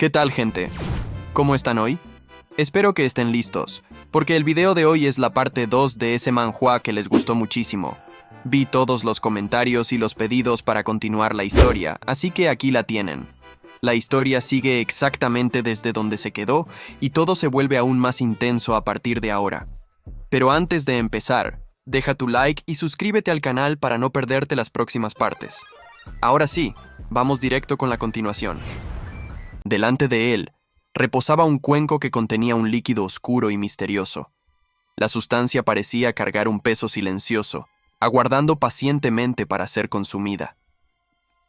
¿Qué tal, gente? ¿Cómo están hoy? Espero que estén listos, porque el video de hoy es la parte 2 de ese manhwa que les gustó muchísimo. Vi todos los comentarios y los pedidos para continuar la historia, así que aquí la tienen. La historia sigue exactamente desde donde se quedó y todo se vuelve aún más intenso a partir de ahora. Pero antes de empezar, deja tu like y suscríbete al canal para no perderte las próximas partes. Ahora sí, vamos directo con la continuación. Delante de él, reposaba un cuenco que contenía un líquido oscuro y misterioso. La sustancia parecía cargar un peso silencioso, aguardando pacientemente para ser consumida.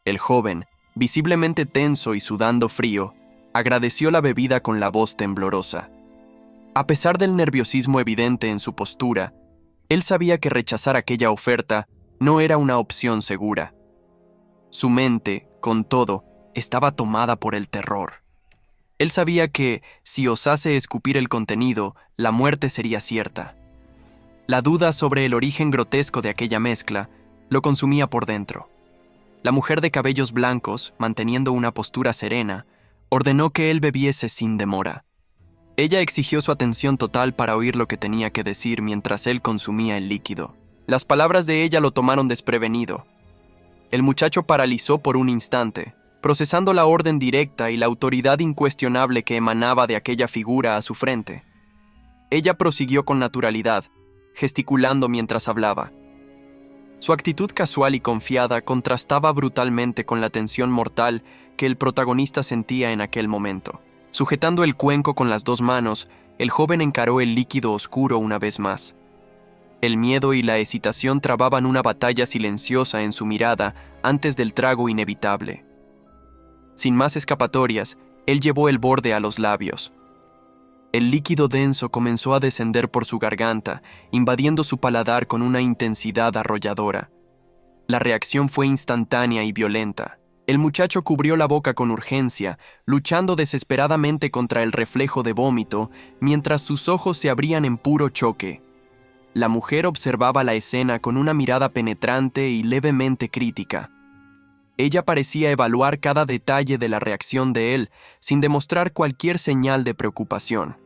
El joven, visiblemente tenso y sudando frío, agradeció la bebida con la voz temblorosa. A pesar del nerviosismo evidente en su postura, él sabía que rechazar aquella oferta no era una opción segura. Su mente, con todo, estaba tomada por el terror. Él sabía que, si osase escupir el contenido, la muerte sería cierta. La duda sobre el origen grotesco de aquella mezcla lo consumía por dentro. La mujer de cabellos blancos, manteniendo una postura serena, ordenó que él bebiese sin demora. Ella exigió su atención total para oír lo que tenía que decir mientras él consumía el líquido. Las palabras de ella lo tomaron desprevenido. El muchacho paralizó por un instante, procesando la orden directa y la autoridad incuestionable que emanaba de aquella figura a su frente. Ella prosiguió con naturalidad, gesticulando mientras hablaba. Su actitud casual y confiada contrastaba brutalmente con la tensión mortal que el protagonista sentía en aquel momento. Sujetando el cuenco con las dos manos, el joven encaró el líquido oscuro una vez más. El miedo y la hesitación trababan una batalla silenciosa en su mirada antes del trago inevitable. Sin más escapatorias, él llevó el borde a los labios. El líquido denso comenzó a descender por su garganta, invadiendo su paladar con una intensidad arrolladora. La reacción fue instantánea y violenta. El muchacho cubrió la boca con urgencia, luchando desesperadamente contra el reflejo de vómito, mientras sus ojos se abrían en puro choque. La mujer observaba la escena con una mirada penetrante y levemente crítica. Ella parecía evaluar cada detalle de la reacción de él, sin demostrar cualquier señal de preocupación.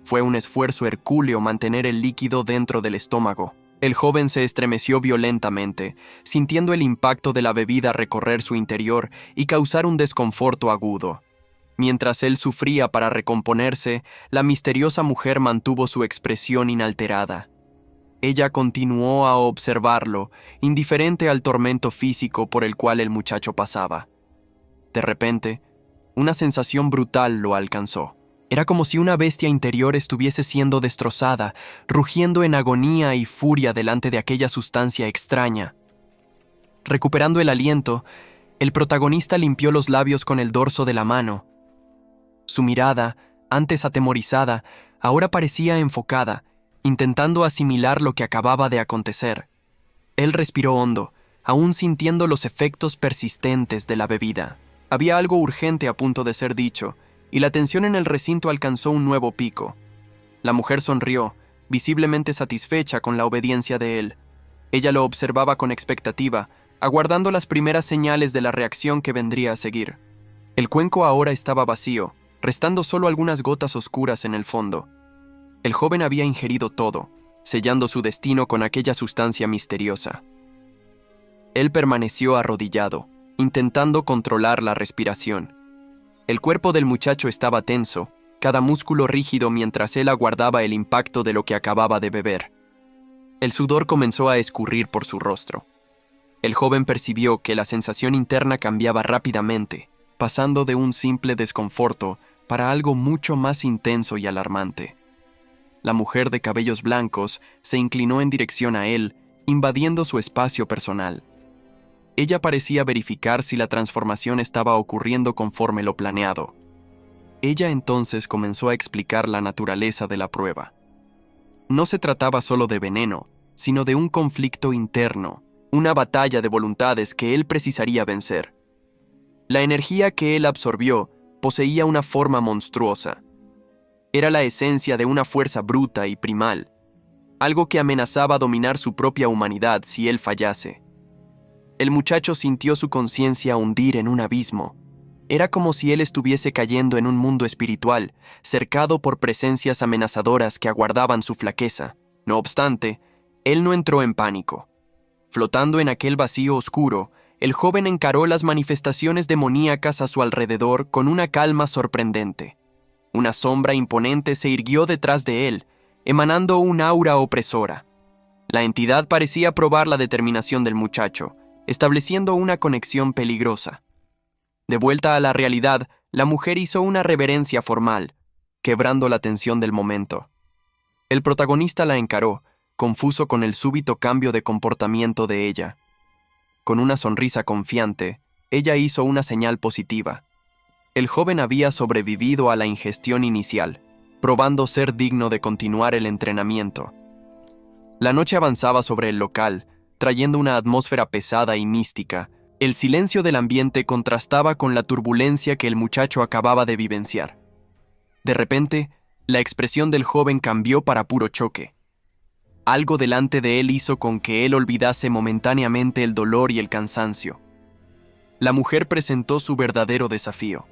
Fue un esfuerzo hercúleo mantener el líquido dentro del estómago. El joven se estremeció violentamente, sintiendo el impacto de la bebida recorrer su interior y causar un desconforto agudo. Mientras él sufría para recomponerse, la misteriosa mujer mantuvo su expresión inalterada. Ella continuó a observarlo, indiferente al tormento físico por el cual el muchacho pasaba. De repente, una sensación brutal lo alcanzó. Era como si una bestia interior estuviese siendo destrozada, rugiendo en agonía y furia delante de aquella sustancia extraña. Recuperando el aliento, el protagonista limpió los labios con el dorso de la mano. Su mirada, antes atemorizada, ahora parecía enfocada, intentando asimilar lo que acababa de acontecer. Él respiró hondo, aún sintiendo los efectos persistentes de la bebida. Había algo urgente a punto de ser dicho, y la tensión en el recinto alcanzó un nuevo pico. La mujer sonrió, visiblemente satisfecha con la obediencia de él. Ella lo observaba con expectativa, aguardando las primeras señales de la reacción que vendría a seguir. El cuenco ahora estaba vacío, restando solo algunas gotas oscuras en el fondo. El joven había ingerido todo, sellando su destino con aquella sustancia misteriosa. Él permaneció arrodillado, intentando controlar la respiración. El cuerpo del muchacho estaba tenso, cada músculo rígido mientras él aguardaba el impacto de lo que acababa de beber. El sudor comenzó a escurrir por su rostro. El joven percibió que la sensación interna cambiaba rápidamente, pasando de un simple desconforto para algo mucho más intenso y alarmante. La mujer de cabellos blancos se inclinó en dirección a él, invadiendo su espacio personal. Ella parecía verificar si la transformación estaba ocurriendo conforme lo planeado. Ella entonces comenzó a explicar la naturaleza de la prueba. No se trataba solo de veneno, sino de un conflicto interno, una batalla de voluntades que él precisaría vencer. La energía que él absorbió poseía una forma monstruosa. Era la esencia de una fuerza bruta y primal, algo que amenazaba dominar su propia humanidad si él fallase. El muchacho sintió su conciencia hundir en un abismo. Era como si él estuviese cayendo en un mundo espiritual, cercado por presencias amenazadoras que aguardaban su flaqueza. No obstante, él no entró en pánico. Flotando en aquel vacío oscuro, el joven encaró las manifestaciones demoníacas a su alrededor con una calma sorprendente. Una sombra imponente se irguió detrás de él, emanando un aura opresora. La entidad parecía probar la determinación del muchacho, estableciendo una conexión peligrosa. De vuelta a la realidad, la mujer hizo una reverencia formal, quebrando la tensión del momento. El protagonista la encaró, confuso con el súbito cambio de comportamiento de ella. Con una sonrisa confiante, ella hizo una señal positiva. El joven había sobrevivido a la ingestión inicial, probando ser digno de continuar el entrenamiento. La noche avanzaba sobre el local, trayendo una atmósfera pesada y mística. El silencio del ambiente contrastaba con la turbulencia que el muchacho acababa de vivenciar. De repente, la expresión del joven cambió para puro choque. Algo delante de él hizo con que él olvidase momentáneamente el dolor y el cansancio. La mujer presentó su verdadero desafío.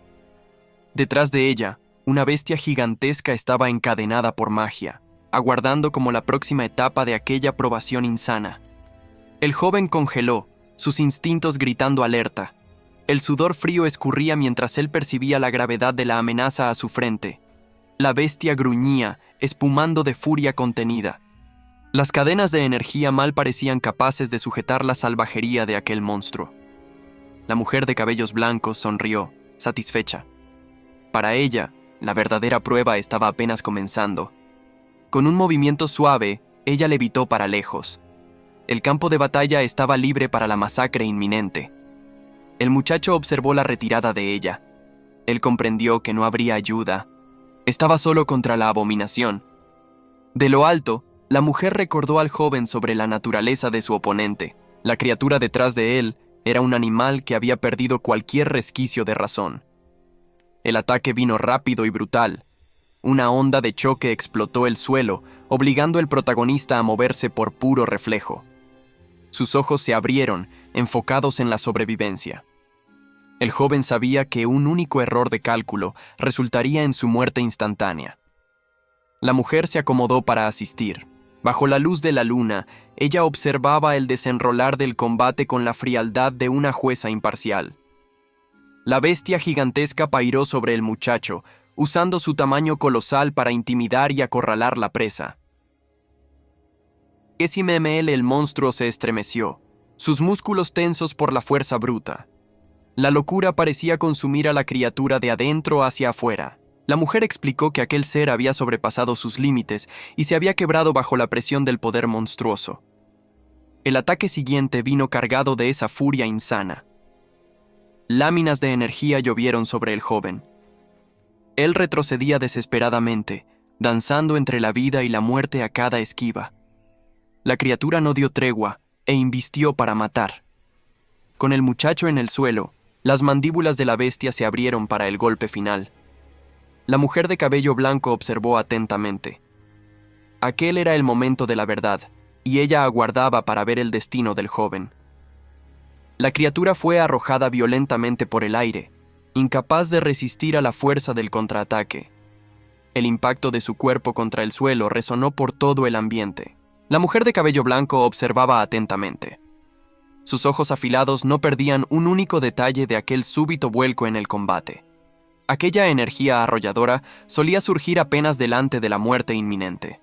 Detrás de ella, una bestia gigantesca estaba encadenada por magia, aguardando como la próxima etapa de aquella probación insana. El joven congeló, sus instintos gritando alerta. El sudor frío escurría mientras él percibía la gravedad de la amenaza a su frente. La bestia gruñía, espumando de furia contenida. Las cadenas de energía mal parecían capaces de sujetar la salvajería de aquel monstruo. La mujer de cabellos blancos sonrió, satisfecha. Para ella, la verdadera prueba estaba apenas comenzando. Con un movimiento suave, ella levitó para lejos. El campo de batalla estaba libre para la masacre inminente. El muchacho observó la retirada de ella. Él comprendió que no habría ayuda. Estaba solo contra la abominación. De lo alto, la mujer recordó al joven sobre la naturaleza de su oponente. La criatura detrás de él era un animal que había perdido cualquier resquicio de razón. El ataque vino rápido y brutal. Una onda de choque explotó el suelo, obligando al protagonista a moverse por puro reflejo. Sus ojos se abrieron, enfocados en la sobrevivencia. El joven sabía que un único error de cálculo resultaría en su muerte instantánea. La mujer se acomodó para asistir. Bajo la luz de la luna, ella observaba el desenrolar del combate con la frialdad de una jueza imparcial. La bestia gigantesca pairó sobre el muchacho, usando su tamaño colosal para intimidar y acorralar la presa. El monstruo se estremeció, sus músculos tensos por la fuerza bruta. La locura parecía consumir a la criatura de adentro hacia afuera. La mujer explicó que aquel ser había sobrepasado sus límites y se había quebrado bajo la presión del poder monstruoso. El ataque siguiente vino cargado de esa furia insana. Láminas de energía llovieron sobre el joven. Él retrocedía desesperadamente, danzando entre la vida y la muerte a cada esquiva. La criatura no dio tregua e invistió para matar. Con el muchacho en el suelo, las mandíbulas de la bestia se abrieron para el golpe final. La mujer de cabello blanco observó atentamente. Aquel era el momento de la verdad, y ella aguardaba para ver el destino del joven. La criatura fue arrojada violentamente por el aire, incapaz de resistir a la fuerza del contraataque. El impacto de su cuerpo contra el suelo resonó por todo el ambiente. La mujer de cabello blanco observaba atentamente. Sus ojos afilados no perdían un único detalle de aquel súbito vuelco en el combate. Aquella energía arrolladora solía surgir apenas delante de la muerte inminente.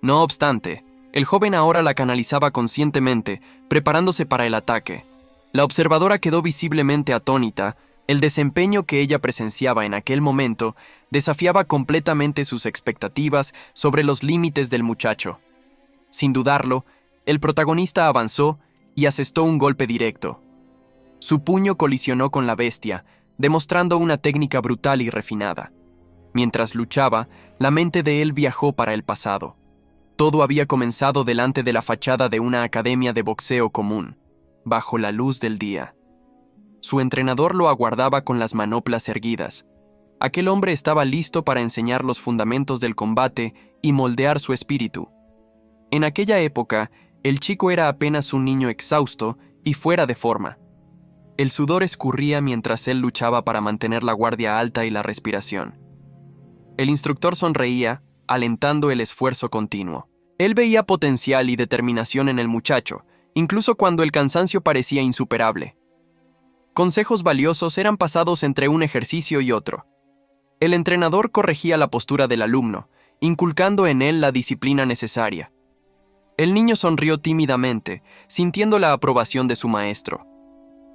No obstante, el joven ahora la canalizaba conscientemente, preparándose para el ataque. La observadora quedó visiblemente atónita. El desempeño que ella presenciaba en aquel momento desafiaba completamente sus expectativas sobre los límites del muchacho. Sin dudarlo, el protagonista avanzó y asestó un golpe directo. Su puño colisionó con la bestia, demostrando una técnica brutal y refinada. Mientras luchaba, la mente de él viajó para el pasado. Todo había comenzado delante de la fachada de una academia de boxeo común, bajo la luz del día. Su entrenador lo aguardaba con las manoplas erguidas. Aquel hombre estaba listo para enseñar los fundamentos del combate y moldear su espíritu. En aquella época, el chico era apenas un niño exhausto y fuera de forma. El sudor escurría mientras él luchaba para mantener la guardia alta y la respiración. El instructor sonreía, alentando el esfuerzo continuo. Él veía potencial y determinación en el muchacho, incluso cuando el cansancio parecía insuperable. Consejos valiosos eran pasados entre un ejercicio y otro. El entrenador corregía la postura del alumno, inculcando en él la disciplina necesaria. El niño sonrió tímidamente, sintiendo la aprobación de su maestro.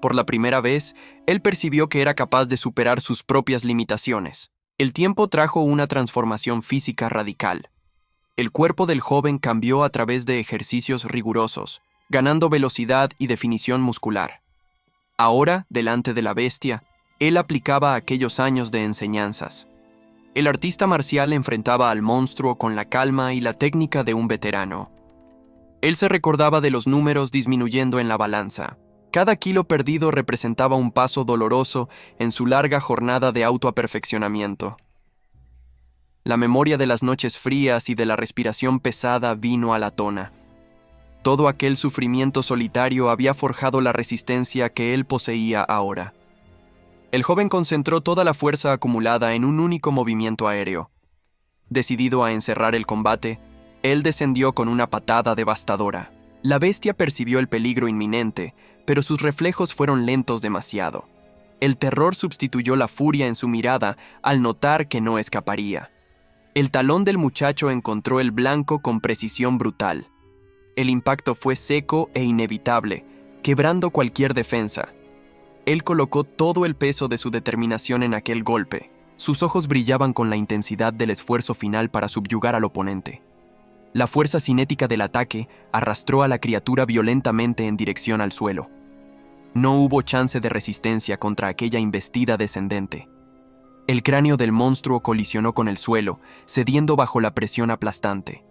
Por la primera vez, él percibió que era capaz de superar sus propias limitaciones. El tiempo trajo una transformación física radical. El cuerpo del joven cambió a través de ejercicios rigurosos, ganando velocidad y definición muscular. Ahora, delante de la bestia, él aplicaba aquellos años de enseñanzas. El artista marcial enfrentaba al monstruo con la calma y la técnica de un veterano. Él se recordaba de los números disminuyendo en la balanza. Cada kilo perdido representaba un paso doloroso en su larga jornada de autoaperfeccionamiento. La memoria de las noches frías y de la respiración pesada vino a la tona. Todo aquel sufrimiento solitario había forjado la resistencia que él poseía ahora. El joven concentró toda la fuerza acumulada en un único movimiento aéreo. Decidido a encerrar el combate, él descendió con una patada devastadora. La bestia percibió el peligro inminente, pero sus reflejos fueron lentos demasiado. El terror sustituyó la furia en su mirada al notar que no escaparía. El talón del muchacho encontró el blanco con precisión brutal. El impacto fue seco e inevitable, quebrando cualquier defensa. Él colocó todo el peso de su determinación en aquel golpe. Sus ojos brillaban con la intensidad del esfuerzo final para subyugar al oponente. La fuerza cinética del ataque arrastró a la criatura violentamente en dirección al suelo. No hubo chance de resistencia contra aquella embestida descendente. El cráneo del monstruo colisionó con el suelo, cediendo bajo la presión aplastante.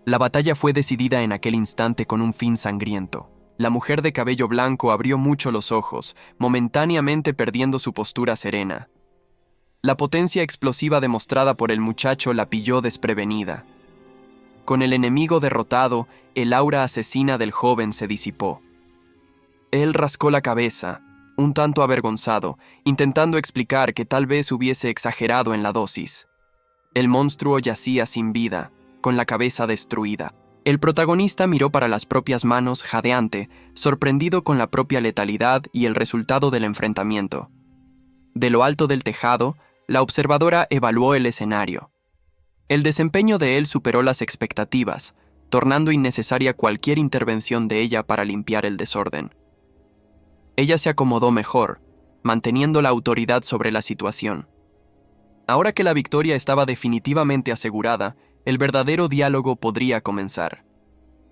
La batalla fue decidida en aquel instante con un fin sangriento. La mujer de cabello blanco abrió mucho los ojos, momentáneamente perdiendo su postura serena. La potencia explosiva demostrada por el muchacho la pilló desprevenida. Con el enemigo derrotado, el aura asesina del joven se disipó. Él rascó la cabeza, un tanto avergonzado, intentando explicar que tal vez hubiese exagerado en la dosis. El monstruo yacía sin vida, con la cabeza destruida. El protagonista miró para las propias manos, jadeante, sorprendido con la propia letalidad y el resultado del enfrentamiento. De lo alto del tejado, la observadora evaluó el escenario. El desempeño de él superó las expectativas, tornando innecesaria cualquier intervención de ella para limpiar el desorden. Ella se acomodó mejor, manteniendo la autoridad sobre la situación. Ahora que la victoria estaba definitivamente asegurada, el verdadero diálogo podría comenzar.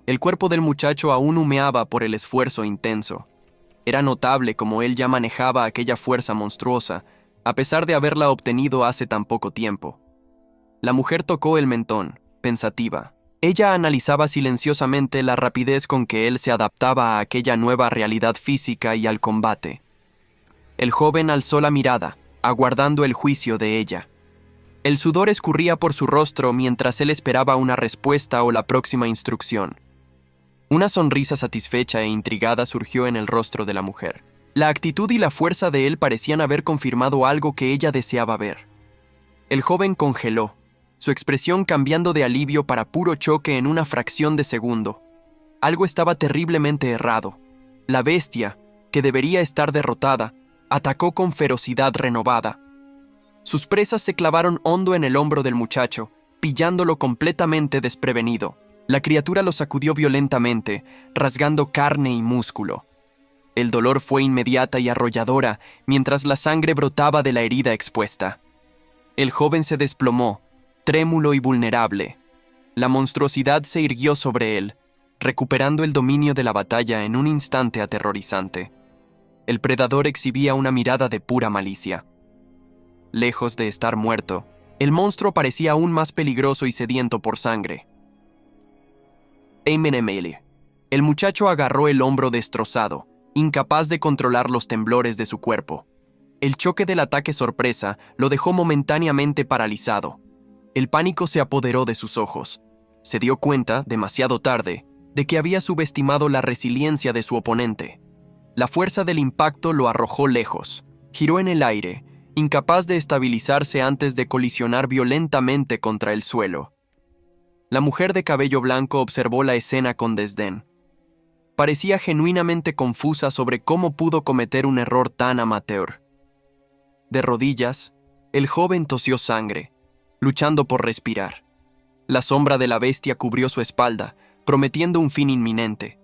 El cuerpo del muchacho aún humeaba por el esfuerzo intenso. Era notable cómo él ya manejaba aquella fuerza monstruosa, a pesar de haberla obtenido hace tan poco tiempo. La mujer tocó el mentón, pensativa. Ella analizaba silenciosamente la rapidez con que él se adaptaba a aquella nueva realidad física y al combate. El joven alzó la mirada, aguardando el juicio de ella. El sudor escurría por su rostro mientras él esperaba una respuesta o la próxima instrucción. Una sonrisa satisfecha e intrigada surgió en el rostro de la mujer. La actitud y la fuerza de él parecían haber confirmado algo que ella deseaba ver. El joven congeló, su expresión cambiando de alivio para puro choque en una fracción de segundo. Algo estaba terriblemente errado. La bestia, que debería estar derrotada, atacó con ferocidad renovada. Sus presas se clavaron hondo en el hombro del muchacho, pillándolo completamente desprevenido. La criatura lo sacudió violentamente, rasgando carne y músculo. El dolor fue inmediata y arrolladora, mientras la sangre brotaba de la herida expuesta. El joven se desplomó, trémulo y vulnerable. La monstruosidad se irguió sobre él, recuperando el dominio de la batalla en un instante aterrorizante. El predador exhibía una mirada de pura malicia. Lejos de estar muerto, el monstruo parecía aún más peligroso y sediento por sangre. Emele. El muchacho agarró el hombro destrozado, incapaz de controlar los temblores de su cuerpo. El choque del ataque sorpresa lo dejó momentáneamente paralizado. El pánico se apoderó de sus ojos. Se dio cuenta, demasiado tarde, de que había subestimado la resiliencia de su oponente. La fuerza del impacto lo arrojó lejos. Giró en el aire, incapaz de estabilizarse antes de colisionar violentamente contra el suelo. La mujer de cabello blanco observó la escena con desdén. Parecía genuinamente confusa sobre cómo pudo cometer un error tan amateur. De rodillas, el joven tosió sangre, luchando por respirar. La sombra de la bestia cubrió su espalda, prometiendo un fin inminente.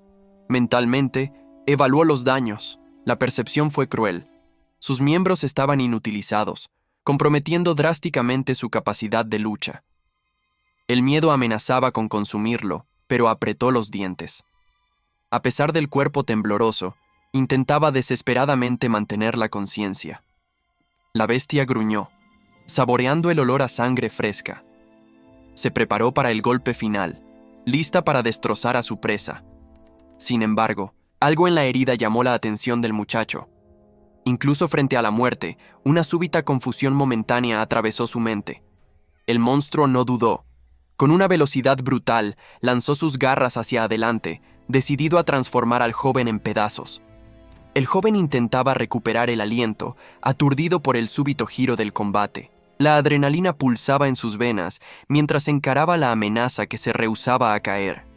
Mentalmente, evaluó los daños. La percepción fue cruel. Sus miembros estaban inutilizados, comprometiendo drásticamente su capacidad de lucha. El miedo amenazaba con consumirlo, pero apretó los dientes. A pesar del cuerpo tembloroso, intentaba desesperadamente mantener la conciencia. La bestia gruñó, saboreando el olor a sangre fresca. Se preparó para el golpe final, lista para destrozar a su presa. Sin embargo, algo en la herida llamó la atención del muchacho. Incluso frente a la muerte, una súbita confusión momentánea atravesó su mente. El monstruo no dudó. Con una velocidad brutal, lanzó sus garras hacia adelante, decidido a transformar al joven en pedazos. El joven intentaba recuperar el aliento, aturdido por el súbito giro del combate. La adrenalina pulsaba en sus venas mientras encaraba la amenaza que se rehusaba a caer.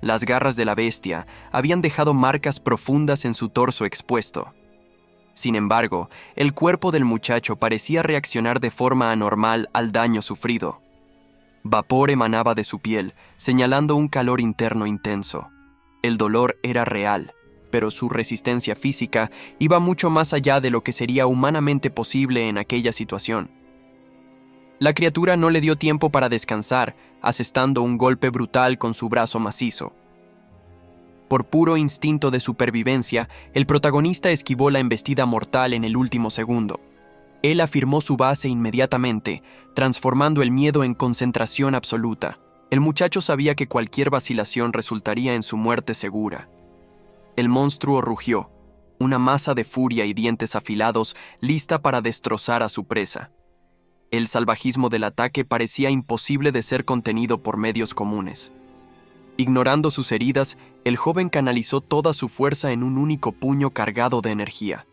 Las garras de la bestia habían dejado marcas profundas en su torso expuesto. Sin embargo, el cuerpo del muchacho parecía reaccionar de forma anormal al daño sufrido. Vapor emanaba de su piel, señalando un calor interno intenso. El dolor era real, pero su resistencia física iba mucho más allá de lo que sería humanamente posible en aquella situación. La criatura no le dio tiempo para descansar, asestando un golpe brutal con su brazo macizo. Por puro instinto de supervivencia, el protagonista esquivó la embestida mortal en el último segundo. Él afirmó su base inmediatamente, transformando el miedo en concentración absoluta. El muchacho sabía que cualquier vacilación resultaría en su muerte segura. El monstruo rugió, una masa de furia y dientes afilados lista para destrozar a su presa. El salvajismo del ataque parecía imposible de ser contenido por medios comunes. Ignorando sus heridas, el joven canalizó toda su fuerza en un único puño cargado de energía.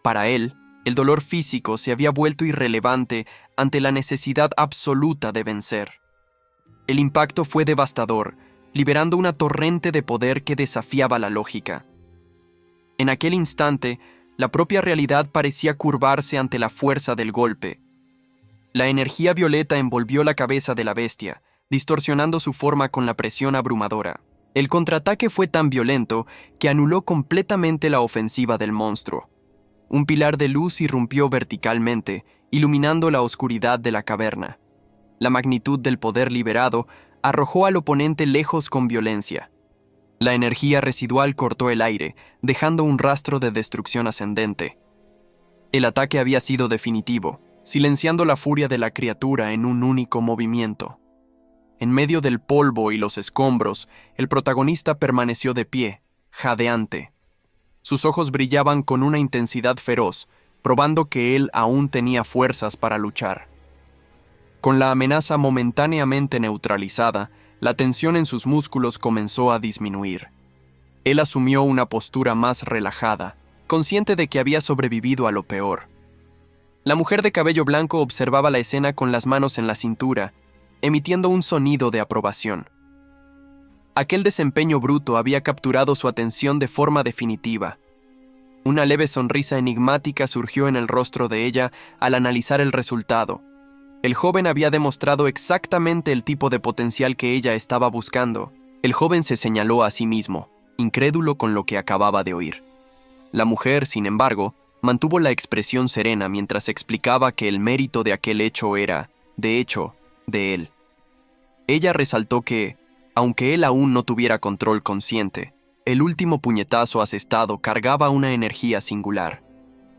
Para él, el dolor físico se había vuelto irrelevante ante la necesidad absoluta de vencer. El impacto fue devastador, liberando una torrente de poder que desafiaba la lógica. En aquel instante, la propia realidad parecía curvarse ante la fuerza del golpe. La energía violeta envolvió la cabeza de la bestia, distorsionando su forma con la presión abrumadora. El contraataque fue tan violento que anuló completamente la ofensiva del monstruo. Un pilar de luz irrumpió verticalmente, iluminando la oscuridad de la caverna. La magnitud del poder liberado arrojó al oponente lejos con violencia. La energía residual cortó el aire, dejando un rastro de destrucción ascendente. El ataque había sido definitivo, silenciando la furia de la criatura en un único movimiento. En medio del polvo y los escombros, el protagonista permaneció de pie, jadeante. Sus ojos brillaban con una intensidad feroz, probando que él aún tenía fuerzas para luchar. Con la amenaza momentáneamente neutralizada, la tensión en sus músculos comenzó a disminuir. Él asumió una postura más relajada, consciente de que había sobrevivido a lo peor. La mujer de cabello blanco observaba la escena con las manos en la cintura, emitiendo un sonido de aprobación. Aquel desempeño bruto había capturado su atención de forma definitiva. Una leve sonrisa enigmática surgió en el rostro de ella al analizar el resultado. El joven había demostrado exactamente el tipo de potencial que ella estaba buscando. El joven se señaló a sí mismo, incrédulo con lo que acababa de oír. La mujer, sin embargo, mantuvo la expresión serena mientras explicaba que el mérito de aquel hecho era, de hecho, de él. Ella resaltó que, aunque él aún no tuviera control consciente, el último puñetazo asestado cargaba una energía singular.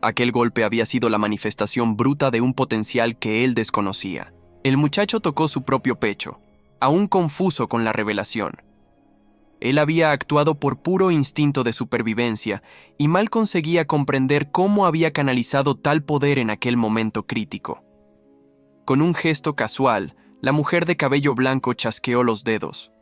Aquel golpe había sido la manifestación bruta de un potencial que él desconocía. El muchacho tocó su propio pecho, aún confuso con la revelación. Él había actuado por puro instinto de supervivencia y mal conseguía comprender cómo había canalizado tal poder en aquel momento crítico. Con un gesto casual, la mujer de cabello blanco chasqueó los dedos.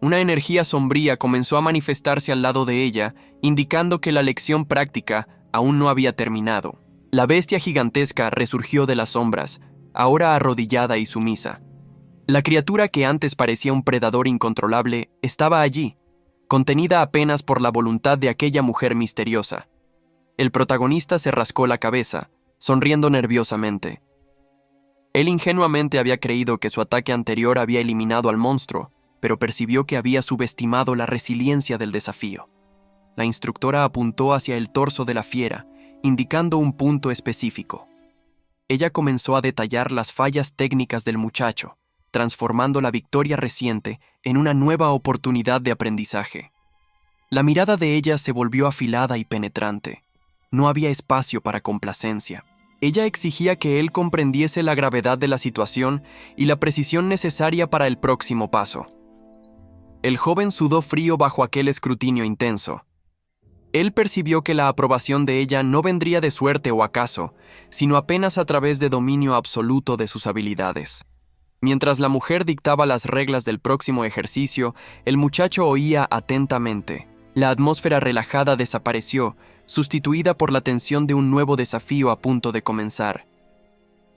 Una energía sombría comenzó a manifestarse al lado de ella, indicando que la lección práctica aún no había terminado. La bestia gigantesca resurgió de las sombras, ahora arrodillada y sumisa. La criatura que antes parecía un predador incontrolable estaba allí, contenida apenas por la voluntad de aquella mujer misteriosa. El protagonista se rascó la cabeza, sonriendo nerviosamente. Él ingenuamente había creído que su ataque anterior había eliminado al monstruo, pero percibió que había subestimado la resiliencia del desafío. La instructora apuntó hacia el torso de la fiera, indicando un punto específico. Ella comenzó a detallar las fallas técnicas del muchacho, transformando la victoria reciente en una nueva oportunidad de aprendizaje. La mirada de ella se volvió afilada y penetrante. No había espacio para complacencia. Ella exigía que él comprendiese la gravedad de la situación y la precisión necesaria para el próximo paso. El joven sudó frío bajo aquel escrutinio intenso. Él percibió que la aprobación de ella no vendría de suerte o acaso, sino apenas a través de dominio absoluto de sus habilidades. Mientras la mujer dictaba las reglas del próximo ejercicio, el muchacho oía atentamente. La atmósfera relajada desapareció, sustituida por la tensión de un nuevo desafío a punto de comenzar.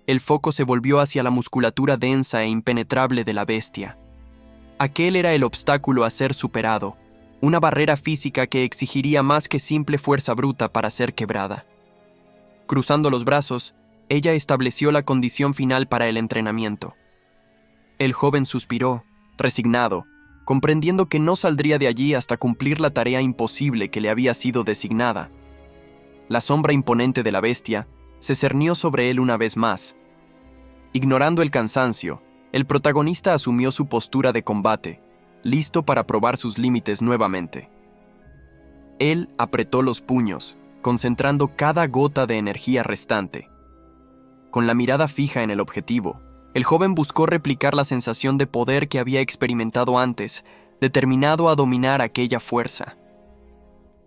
El foco se volvió hacia la musculatura densa e impenetrable de la bestia. Aquel era el obstáculo a ser superado, una barrera física que exigiría más que simple fuerza bruta para ser quebrada. Cruzando los brazos, ella estableció la condición final para el entrenamiento. El joven suspiró, resignado, comprendiendo que no saldría de allí hasta cumplir la tarea imposible que le había sido designada. La sombra imponente de la bestia se cernió sobre él una vez más. Ignorando el cansancio, el protagonista asumió su postura de combate, listo para probar sus límites nuevamente. Él apretó los puños, concentrando cada gota de energía restante. Con la mirada fija en el objetivo, el joven buscó replicar la sensación de poder que había experimentado antes, determinado a dominar aquella fuerza.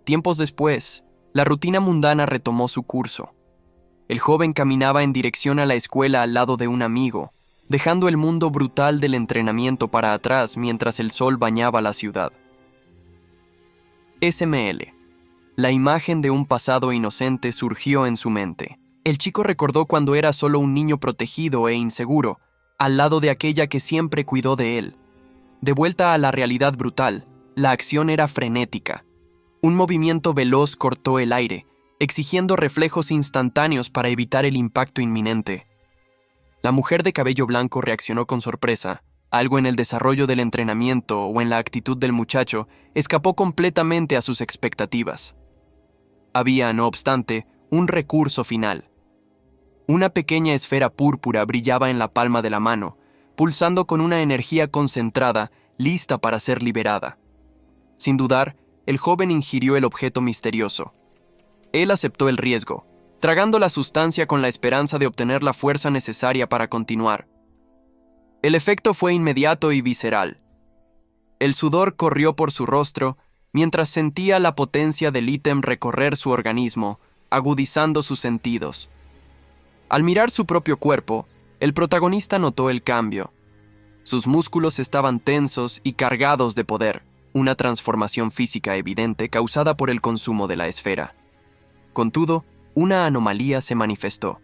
Tiempos después, la rutina mundana retomó su curso. El joven caminaba en dirección a la escuela al lado de un amigo, dejando el mundo brutal del entrenamiento para atrás mientras el sol bañaba la ciudad. SML. La imagen de un pasado inocente surgió en su mente. El chico recordó cuando era solo un niño protegido e inseguro, al lado de aquella que siempre cuidó de él. De vuelta a la realidad brutal, la acción era frenética. Un movimiento veloz cortó el aire, exigiendo reflejos instantáneos para evitar el impacto inminente. La mujer de cabello blanco reaccionó con sorpresa. Algo en el desarrollo del entrenamiento o en la actitud del muchacho escapó completamente a sus expectativas. Había, no obstante, un recurso final. Una pequeña esfera púrpura brillaba en la palma de la mano, pulsando con una energía concentrada, lista para ser liberada. Sin dudar, el joven ingirió el objeto misterioso. Él aceptó el riesgo, tragando la sustancia con la esperanza de obtener la fuerza necesaria para continuar. El efecto fue inmediato y visceral. El sudor corrió por su rostro mientras sentía la potencia del ítem recorrer su organismo, agudizando sus sentidos. Al mirar su propio cuerpo, el protagonista notó el cambio. Sus músculos estaban tensos y cargados de poder, una transformación física evidente causada por el consumo de la esfera. Contudo, una anomalía se manifestó.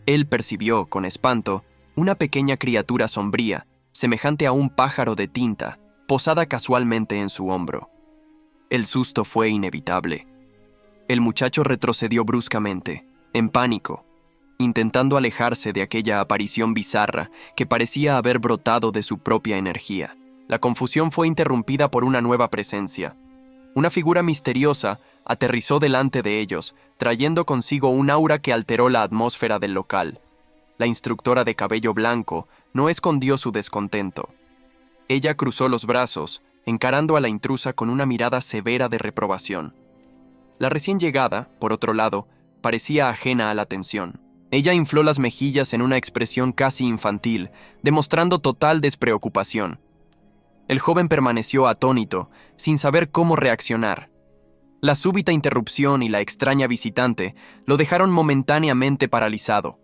Él percibió, con espanto, una pequeña criatura sombría, semejante a un pájaro de tinta, posada casualmente en su hombro. El susto fue inevitable. El muchacho retrocedió bruscamente, en pánico, intentando alejarse de aquella aparición bizarra que parecía haber brotado de su propia energía. La confusión fue interrumpida por una nueva presencia. Una figura misteriosa aterrizó delante de ellos, trayendo consigo un aura que alteró la atmósfera del local. La instructora de cabello blanco no escondió su descontento. Ella cruzó los brazos, encarando a la intrusa con una mirada severa de reprobación. La recién llegada, por otro lado, parecía ajena a la tensión. Ella infló las mejillas en una expresión casi infantil, demostrando total despreocupación. El joven permaneció atónito, sin saber cómo reaccionar. La súbita interrupción y la extraña visitante lo dejaron momentáneamente paralizado.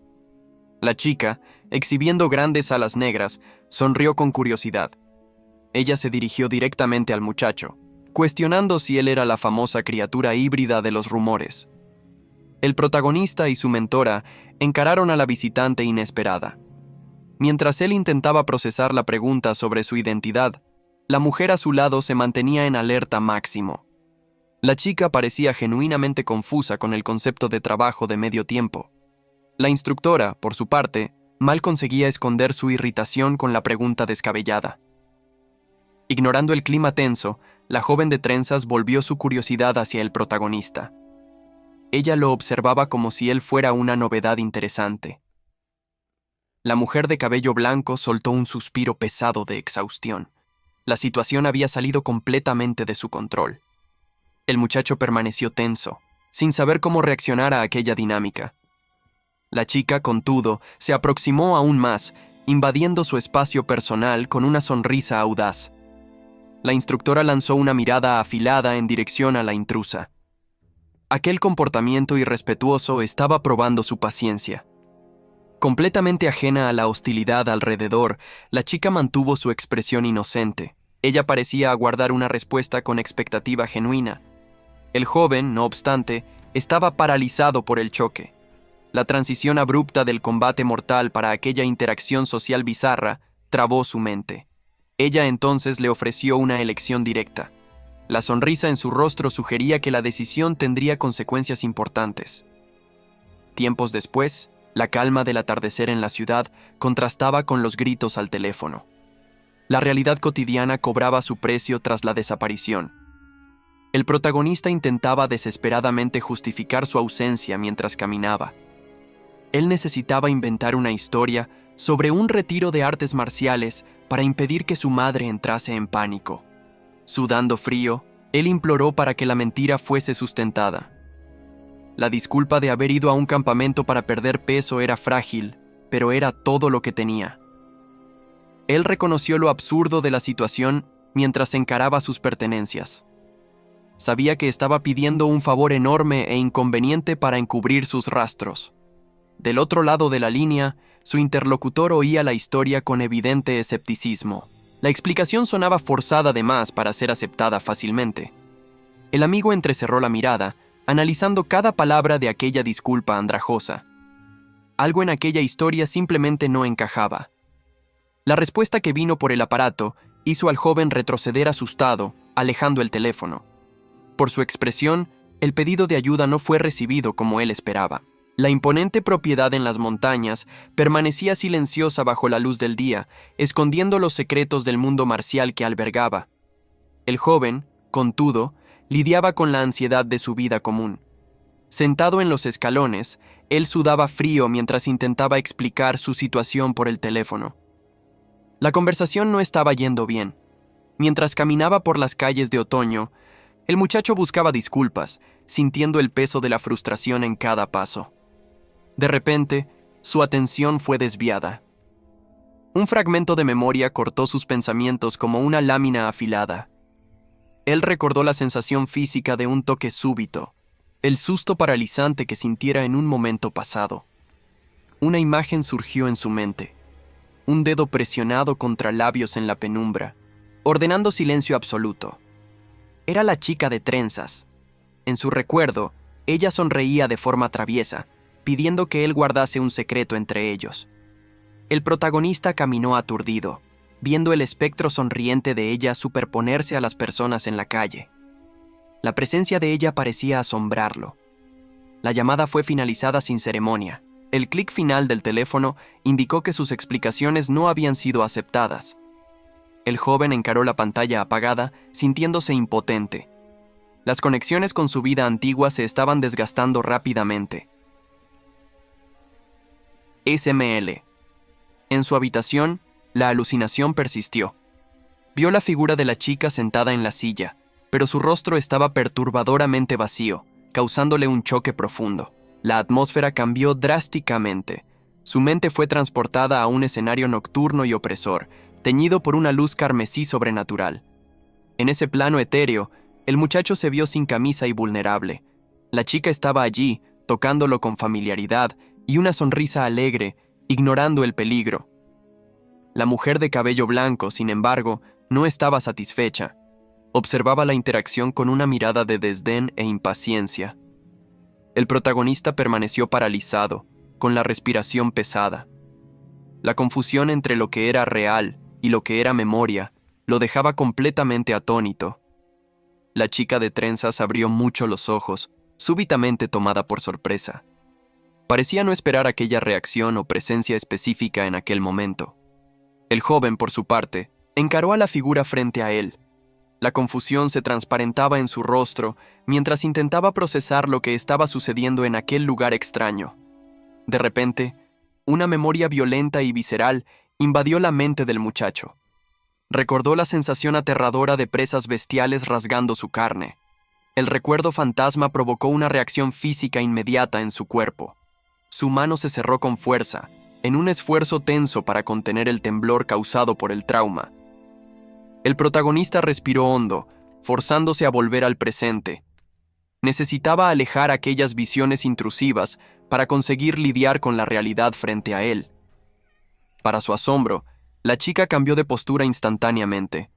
La chica, exhibiendo grandes alas negras, sonrió con curiosidad. Ella se dirigió directamente al muchacho, cuestionando si él era la famosa criatura híbrida de los rumores. El protagonista y su mentora encararon a la visitante inesperada. Mientras él intentaba procesar la pregunta sobre su identidad, la mujer a su lado se mantenía en alerta máximo. La chica parecía genuinamente confusa con el concepto de trabajo de medio tiempo. La instructora, por su parte, mal conseguía esconder su irritación con la pregunta descabellada. Ignorando el clima tenso, la joven de trenzas volvió su curiosidad hacia el protagonista. Ella lo observaba como si él fuera una novedad interesante. La mujer de cabello blanco soltó un suspiro pesado de exhaustión. La situación había salido completamente de su control. El muchacho permaneció tenso, sin saber cómo reaccionar a aquella dinámica. La chica, contudo, se aproximó aún más, invadiendo su espacio personal con una sonrisa audaz. La instructora lanzó una mirada afilada en dirección a la intrusa. Aquel comportamiento irrespetuoso estaba probando su paciencia. Completamente ajena a la hostilidad alrededor, la chica mantuvo su expresión inocente. Ella parecía aguardar una respuesta con expectativa genuina. El joven, no obstante, estaba paralizado por el choque. La transición abrupta del combate mortal para aquella interacción social bizarra trabó su mente. Ella entonces le ofreció una elección directa. La sonrisa en su rostro sugería que la decisión tendría consecuencias importantes. Tiempos después, la calma del atardecer en la ciudad contrastaba con los gritos al teléfono. La realidad cotidiana cobraba su precio tras la desaparición. El protagonista intentaba desesperadamente justificar su ausencia mientras caminaba. Él necesitaba inventar una historia sobre un retiro de artes marciales para impedir que su madre entrase en pánico. Sudando frío, él imploró para que la mentira fuese sustentada. La disculpa de haber ido a un campamento para perder peso era frágil, pero era todo lo que tenía. Él reconoció lo absurdo de la situación mientras encaraba sus pertenencias. Sabía que estaba pidiendo un favor enorme e inconveniente para encubrir sus rastros. Del otro lado de la línea, su interlocutor oía la historia con evidente escepticismo. La explicación sonaba forzada de más para ser aceptada fácilmente. El amigo entrecerró la mirada, analizando cada palabra de aquella disculpa andrajosa. Algo en aquella historia simplemente no encajaba. La respuesta que vino por el aparato hizo al joven retroceder asustado, alejando el teléfono. Por su expresión, el pedido de ayuda no fue recibido como él esperaba. La imponente propiedad en las montañas permanecía silenciosa bajo la luz del día, escondiendo los secretos del mundo marcial que albergaba. El joven, contudo, lidiaba con la ansiedad de su vida común. Sentado en los escalones, él sudaba frío mientras intentaba explicar su situación por el teléfono. La conversación no estaba yendo bien. Mientras caminaba por las calles de otoño, el muchacho buscaba disculpas, sintiendo el peso de la frustración en cada paso. De repente, su atención fue desviada. Un fragmento de memoria cortó sus pensamientos como una lámina afilada. Él recordó la sensación física de un toque súbito, el susto paralizante que sintiera en un momento pasado. Una imagen surgió en su mente, un dedo presionado contra labios en la penumbra, ordenando silencio absoluto. Era la chica de trenzas. En su recuerdo, ella sonreía de forma traviesa, pidiendo que él guardase un secreto entre ellos. El protagonista caminó aturdido, viendo el espectro sonriente de ella superponerse a las personas en la calle. La presencia de ella parecía asombrarlo. La llamada fue finalizada sin ceremonia. El clic final del teléfono indicó que sus explicaciones no habían sido aceptadas. El joven encaró la pantalla apagada, sintiéndose impotente. Las conexiones con su vida antigua se estaban desgastando rápidamente. SML. En su habitación, la alucinación persistió. Vio la figura de la chica sentada en la silla, pero su rostro estaba perturbadoramente vacío, causándole un choque profundo. La atmósfera cambió drásticamente. Su mente fue transportada a un escenario nocturno y opresor, teñido por una luz carmesí sobrenatural. En ese plano etéreo, el muchacho se vio sin camisa y vulnerable. La chica estaba allí, tocándolo con familiaridad y una sonrisa alegre, ignorando el peligro. La mujer de cabello blanco, sin embargo, no estaba satisfecha. Observaba la interacción con una mirada de desdén e impaciencia. El protagonista permaneció paralizado, con la respiración pesada. La confusión entre lo que era real y lo que era memoria lo dejaba completamente atónito. La chica de trenzas abrió mucho los ojos, súbitamente tomada por sorpresa. Parecía no esperar aquella reacción o presencia específica en aquel momento. El joven, por su parte, encaró a la figura frente a él. La confusión se transparentaba en su rostro mientras intentaba procesar lo que estaba sucediendo en aquel lugar extraño. De repente, una memoria violenta y visceral invadió la mente del muchacho. Recordó la sensación aterradora de presas bestiales rasgando su carne. El recuerdo fantasma provocó una reacción física inmediata en su cuerpo. Su mano se cerró con fuerza, en un esfuerzo tenso para contener el temblor causado por el trauma. El protagonista respiró hondo, forzándose a volver al presente. Necesitaba alejar aquellas visiones intrusivas para conseguir lidiar con la realidad frente a él. Para su asombro, la chica cambió de postura instantáneamente.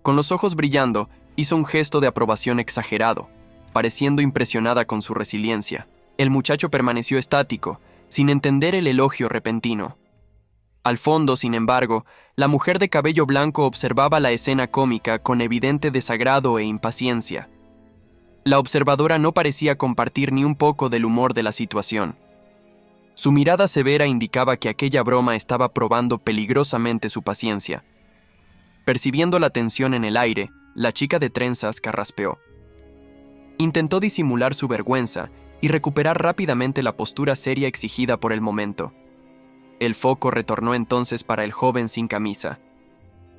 Con los ojos brillando, hizo un gesto de aprobación exagerado, pareciendo impresionada con su resiliencia. El muchacho permaneció estático, sin entender el elogio repentino. Al fondo, sin embargo, la mujer de cabello blanco observaba la escena cómica con evidente desagrado e impaciencia. La observadora no parecía compartir ni un poco del humor de la situación. Su mirada severa indicaba que aquella broma estaba probando peligrosamente su paciencia. Percibiendo la tensión en el aire, la chica de trenzas carraspeó. Intentó disimular su vergüenza y recuperar rápidamente la postura seria exigida por el momento. El foco retornó entonces para el joven sin camisa.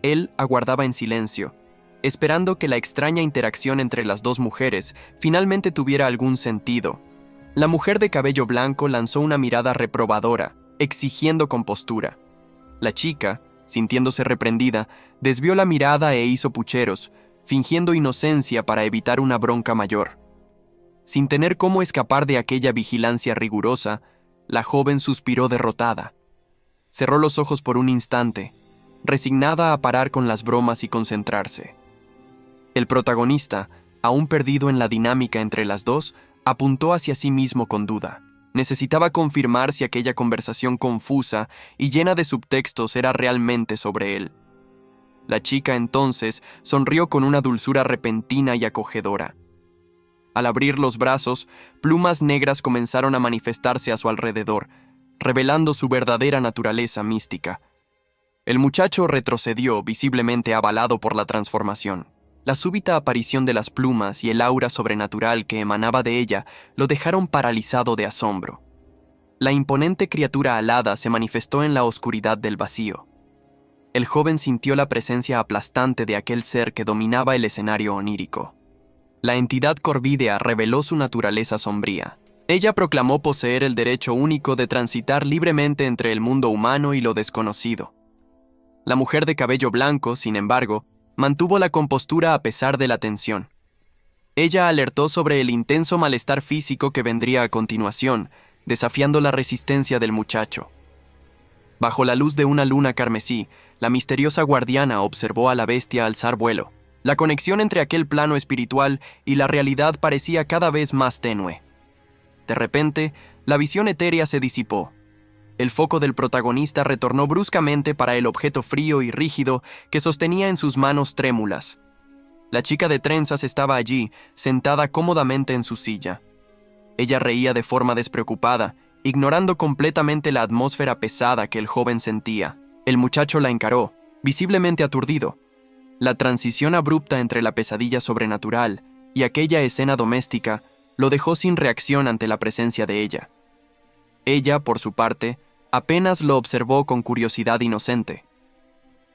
Él aguardaba en silencio, esperando que la extraña interacción entre las dos mujeres finalmente tuviera algún sentido. La mujer de cabello blanco lanzó una mirada reprobadora, exigiendo compostura. La chica, sintiéndose reprendida, desvió la mirada e hizo pucheros, fingiendo inocencia para evitar una bronca mayor. Sin tener cómo escapar de aquella vigilancia rigurosa, la joven suspiró derrotada. Cerró los ojos por un instante, resignada a parar con las bromas y concentrarse. El protagonista, aún perdido en la dinámica entre las dos, apuntó hacia sí mismo con duda. Necesitaba confirmar si aquella conversación confusa y llena de subtextos era realmente sobre él. La chica entonces sonrió con una dulzura repentina y acogedora. Al abrir los brazos, plumas negras comenzaron a manifestarse a su alrededor, revelando su verdadera naturaleza mística. El muchacho retrocedió, visiblemente avalado por la transformación. La súbita aparición de las plumas y el aura sobrenatural que emanaba de ella lo dejaron paralizado de asombro. La imponente criatura alada se manifestó en la oscuridad del vacío. El joven sintió la presencia aplastante de aquel ser que dominaba el escenario onírico. La entidad corvídea reveló su naturaleza sombría. Ella proclamó poseer el derecho único de transitar libremente entre el mundo humano y lo desconocido. La mujer de cabello blanco, sin embargo, mantuvo la compostura a pesar de la tensión. Ella alertó sobre el intenso malestar físico que vendría a continuación, desafiando la resistencia del muchacho. Bajo la luz de una luna carmesí, la misteriosa guardiana observó a la bestia alzar vuelo. La conexión entre aquel plano espiritual y la realidad parecía cada vez más tenue. De repente, la visión etérea se disipó. El foco del protagonista retornó bruscamente para el objeto frío y rígido que sostenía en sus manos trémulas. La chica de trenzas estaba allí, sentada cómodamente en su silla. Ella reía de forma despreocupada, ignorando completamente la atmósfera pesada que el joven sentía. El muchacho la encaró, visiblemente aturdido. La transición abrupta entre la pesadilla sobrenatural y aquella escena doméstica lo dejó sin reacción ante la presencia de ella. Ella, por su parte, apenas lo observó con curiosidad inocente.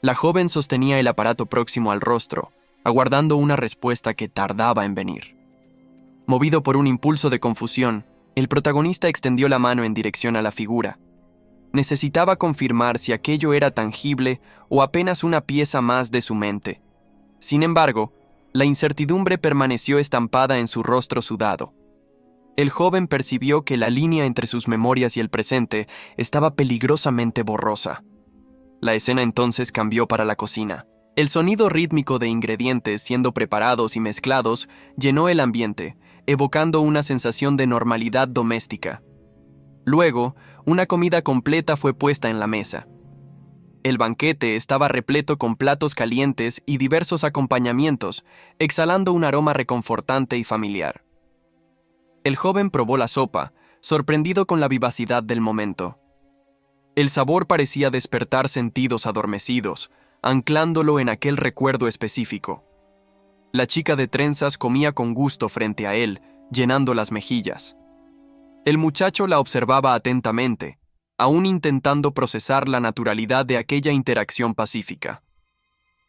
La joven sostenía el aparato próximo al rostro, aguardando una respuesta que tardaba en venir. Movido por un impulso de confusión, el protagonista extendió la mano en dirección a la figura. Necesitaba confirmar si aquello era tangible o apenas una pieza más de su mente. Sin embargo, la incertidumbre permaneció estampada en su rostro sudado. El joven percibió que la línea entre sus memorias y el presente estaba peligrosamente borrosa. La escena entonces cambió para la cocina. El sonido rítmico de ingredientes siendo preparados y mezclados llenó el ambiente, evocando una sensación de normalidad doméstica. Luego, una comida completa fue puesta en la mesa. El banquete estaba repleto con platos calientes y diversos acompañamientos, exhalando un aroma reconfortante y familiar. El joven probó la sopa, sorprendido con la vivacidad del momento. El sabor parecía despertar sentidos adormecidos, anclándolo en aquel recuerdo específico. La chica de trenzas comía con gusto frente a él, llenando las mejillas. El muchacho la observaba atentamente, aún intentando procesar la naturalidad de aquella interacción pacífica.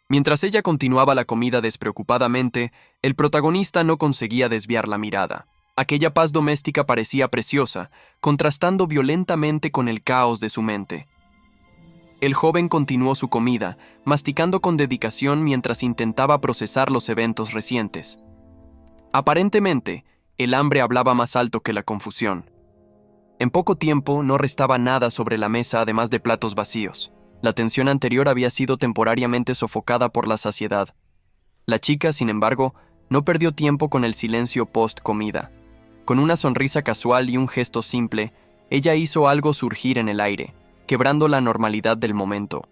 Mientras ella continuaba la comida despreocupadamente, el protagonista no conseguía desviar la mirada. Aquella paz doméstica parecía preciosa, contrastando violentamente con el caos de su mente. El joven continuó su comida, masticando con dedicación mientras intentaba procesar los eventos recientes. Aparentemente, el hambre hablaba más alto que la confusión. En poco tiempo no restaba nada sobre la mesa además de platos vacíos. La tensión anterior había sido temporariamente sofocada por la saciedad. La chica, sin embargo, no perdió tiempo con el silencio post-comida. Con una sonrisa casual y un gesto simple, ella hizo algo surgir en el aire, quebrando la normalidad del momento.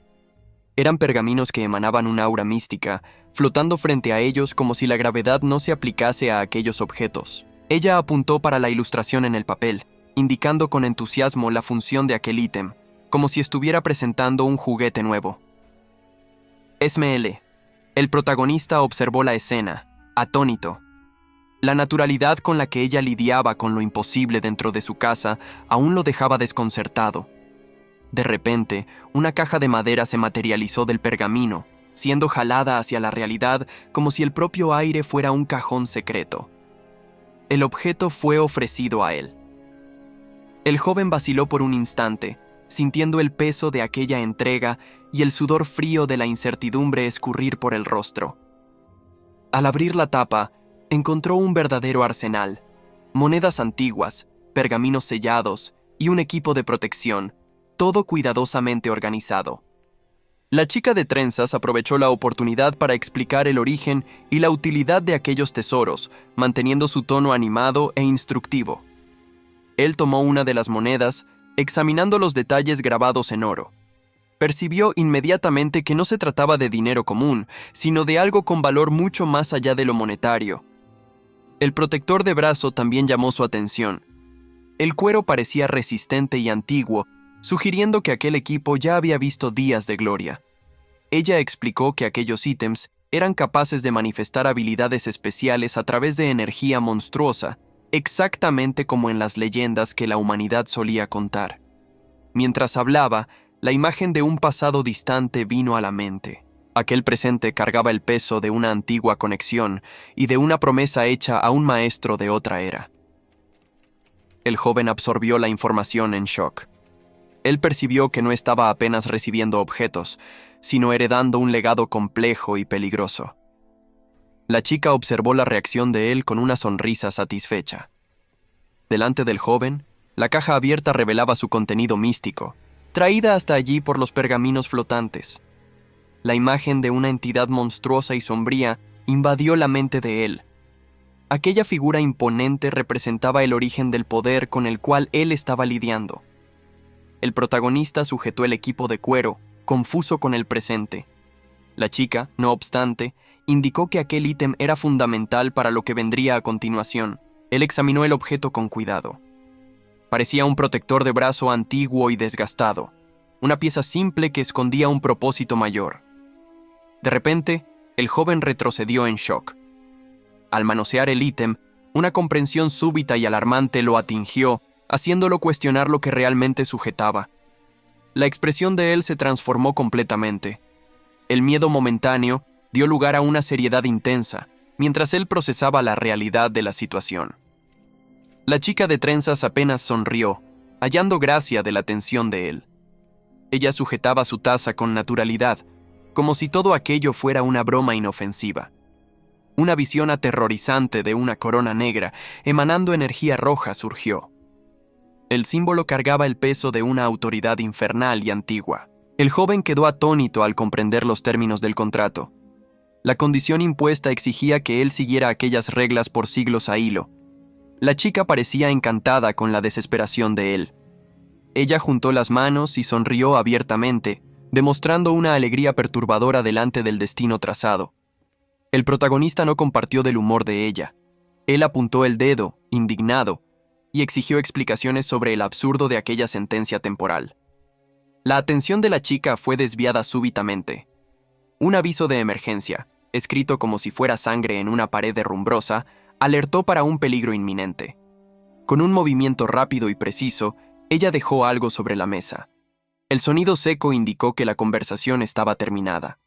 Eran pergaminos que emanaban una aura mística, flotando frente a ellos como si la gravedad no se aplicase a aquellos objetos. Ella apuntó para la ilustración en el papel, indicando con entusiasmo la función de aquel ítem, como si estuviera presentando un juguete nuevo. Esml. El protagonista observó la escena, atónito. La naturalidad con la que ella lidiaba con lo imposible dentro de su casa aún lo dejaba desconcertado. De repente, una caja de madera se materializó del pergamino, siendo jalada hacia la realidad como si el propio aire fuera un cajón secreto. El objeto fue ofrecido a él. El joven vaciló por un instante, sintiendo el peso de aquella entrega y el sudor frío de la incertidumbre escurrir por el rostro. Al abrir la tapa, encontró un verdadero arsenal, monedas antiguas, pergaminos sellados y un equipo de protección, todo cuidadosamente organizado. La chica de trenzas aprovechó la oportunidad para explicar el origen y la utilidad de aquellos tesoros, manteniendo su tono animado e instructivo. Él tomó una de las monedas, examinando los detalles grabados en oro. Percibió inmediatamente que no se trataba de dinero común, sino de algo con valor mucho más allá de lo monetario. El protector de brazo también llamó su atención. El cuero parecía resistente y antiguo, sugiriendo que aquel equipo ya había visto días de gloria. Ella explicó que aquellos ítems eran capaces de manifestar habilidades especiales a través de energía monstruosa, exactamente como en las leyendas que la humanidad solía contar. Mientras hablaba, la imagen de un pasado distante vino a la mente. Aquel presente cargaba el peso de una antigua conexión y de una promesa hecha a un maestro de otra era. El joven absorbió la información en shock. Él percibió que no estaba apenas recibiendo objetos, sino heredando un legado complejo y peligroso. La chica observó la reacción de él con una sonrisa satisfecha. Delante del joven, la caja abierta revelaba su contenido místico, traída hasta allí por los pergaminos flotantes. La imagen de una entidad monstruosa y sombría invadió la mente de él. Aquella figura imponente representaba el origen del poder con el cual él estaba lidiando. El protagonista sujetó el equipo de cuero, confuso con el presente. La chica, no obstante, indicó que aquel ítem era fundamental para lo que vendría a continuación. Él examinó el objeto con cuidado. Parecía un protector de brazo antiguo y desgastado, una pieza simple que escondía un propósito mayor. De repente, el joven retrocedió en shock. Al manosear el ítem, una comprensión súbita y alarmante lo atingió, haciéndolo cuestionar lo que realmente sujetaba. La expresión de él se transformó completamente. El miedo momentáneo dio lugar a una seriedad intensa, mientras él procesaba la realidad de la situación. La chica de trenzas apenas sonrió, hallando gracia de la tensión de él. Ella sujetaba su taza con naturalidad, como si todo aquello fuera una broma inofensiva. Una visión aterrorizante de una corona negra, emanando energía roja, surgió. El símbolo cargaba el peso de una autoridad infernal y antigua. El joven quedó atónito al comprender los términos del contrato. La condición impuesta exigía que él siguiera aquellas reglas por siglos a hilo. La chica parecía encantada con la desesperación de él. Ella juntó las manos y sonrió abiertamente, demostrando una alegría perturbadora delante del destino trazado. El protagonista no compartió del humor de ella. Él apuntó el dedo, indignado, y exigió explicaciones sobre el absurdo de aquella sentencia temporal. La atención de la chica fue desviada súbitamente. Un aviso de emergencia, escrito como si fuera sangre en una pared derrumbrosa, alertó para un peligro inminente. Con un movimiento rápido y preciso, ella dejó algo sobre la mesa. El sonido seco indicó que la conversación estaba terminada.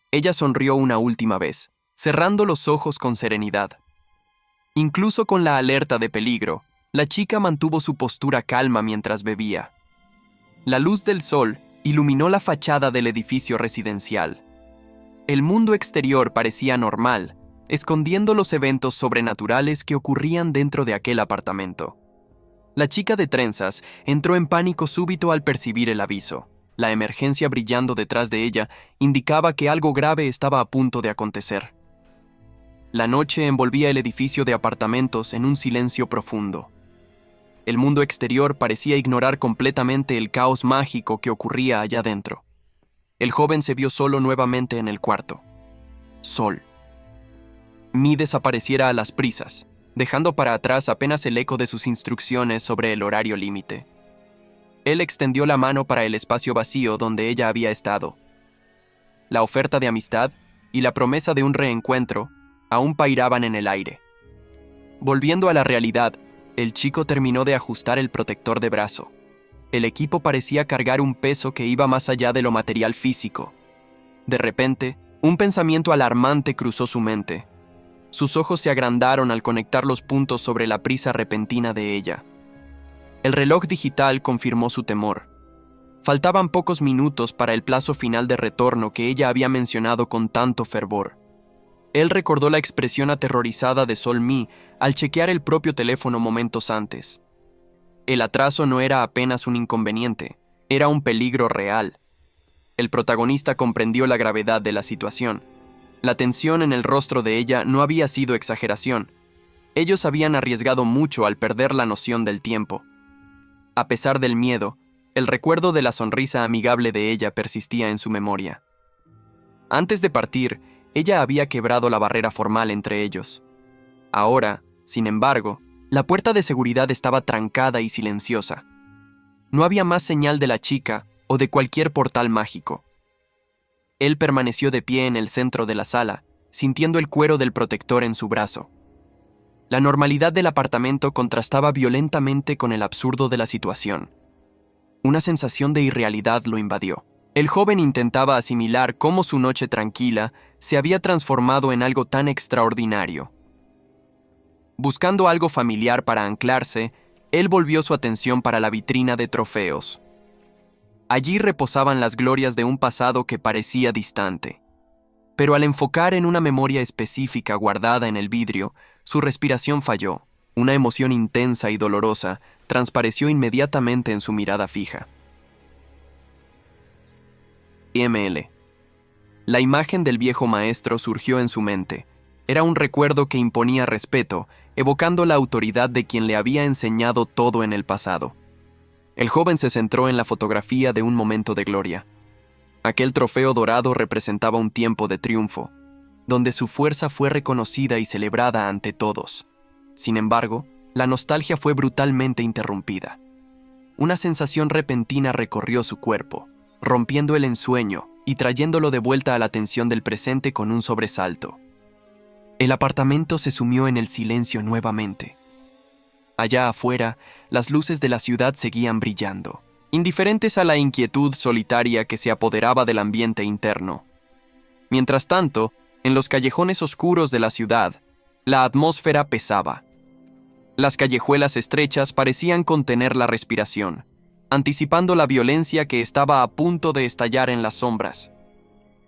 Ella sonrió una última vez, cerrando los ojos con serenidad. Incluso con la alerta de peligro, la chica mantuvo su postura calma mientras bebía. La luz del sol iluminó la fachada del edificio residencial. El mundo exterior parecía normal, escondiendo los eventos sobrenaturales que ocurrían dentro de aquel apartamento. La chica de trenzas entró en pánico súbito al percibir el aviso. La emergencia brillando detrás de ella indicaba que algo grave estaba a punto de acontecer. La noche envolvía el edificio de apartamentos en un silencio profundo. El mundo exterior parecía ignorar completamente el caos mágico que ocurría allá dentro. El joven se vio solo nuevamente en el cuarto. Sol. Mi desapareciera a las prisas, dejando para atrás apenas el eco de sus instrucciones sobre el horario límite. Él extendió la mano para el espacio vacío donde ella había estado. La oferta de amistad y la promesa de un reencuentro aún pairaban en el aire. Volviendo a la realidad, el chico terminó de ajustar el protector de brazo. El equipo parecía cargar un peso que iba más allá de lo material físico. De repente, un pensamiento alarmante cruzó su mente. Sus ojos se agrandaron al conectar los puntos sobre la prisa repentina de ella. El reloj digital confirmó su temor. Faltaban pocos minutos para el plazo final de retorno que ella había mencionado con tanto fervor. Él recordó la expresión aterrorizada de Sol Mi al chequear el propio teléfono momentos antes. El atraso no era apenas un inconveniente, era un peligro real. El protagonista comprendió la gravedad de la situación. La tensión en el rostro de ella no había sido exageración. Ellos habían arriesgado mucho al perder la noción del tiempo. A pesar del miedo, el recuerdo de la sonrisa amigable de ella persistía en su memoria. Antes de partir, ella había quebrado la barrera formal entre ellos. Ahora, sin embargo, la puerta de seguridad estaba trancada y silenciosa. No había más señal de la chica o de cualquier portal mágico. Él permaneció de pie en el centro de la sala, sintiendo el cuero del protector en su brazo. La normalidad del apartamento contrastaba violentamente con el absurdo de la situación. Una sensación de irrealidad lo invadió. El joven intentaba asimilar cómo su noche tranquila se había transformado en algo tan extraordinario. Buscando algo familiar para anclarse, él volvió su atención para la vitrina de trofeos. Allí reposaban las glorias de un pasado que parecía distante. Pero al enfocar en una memoria específica guardada en el vidrio, su respiración falló. Una emoción intensa y dolorosa transpareció inmediatamente en su mirada fija. ML. La imagen del viejo maestro surgió en su mente. Era un recuerdo que imponía respeto, evocando la autoridad de quien le había enseñado todo en el pasado. El joven se centró en la fotografía de un momento de gloria. Aquel trofeo dorado representaba un tiempo de triunfo, donde su fuerza fue reconocida y celebrada ante todos. Sin embargo, la nostalgia fue brutalmente interrumpida. Una sensación repentina recorrió su cuerpo, rompiendo el ensueño y trayéndolo de vuelta a la atención del presente con un sobresalto. El apartamento se sumió en el silencio nuevamente. Allá afuera, las luces de la ciudad seguían brillando, indiferentes a la inquietud solitaria que se apoderaba del ambiente interno. Mientras tanto, en los callejones oscuros de la ciudad, la atmósfera pesaba. Las callejuelas estrechas parecían contener la respiración, anticipando la violencia que estaba a punto de estallar en las sombras.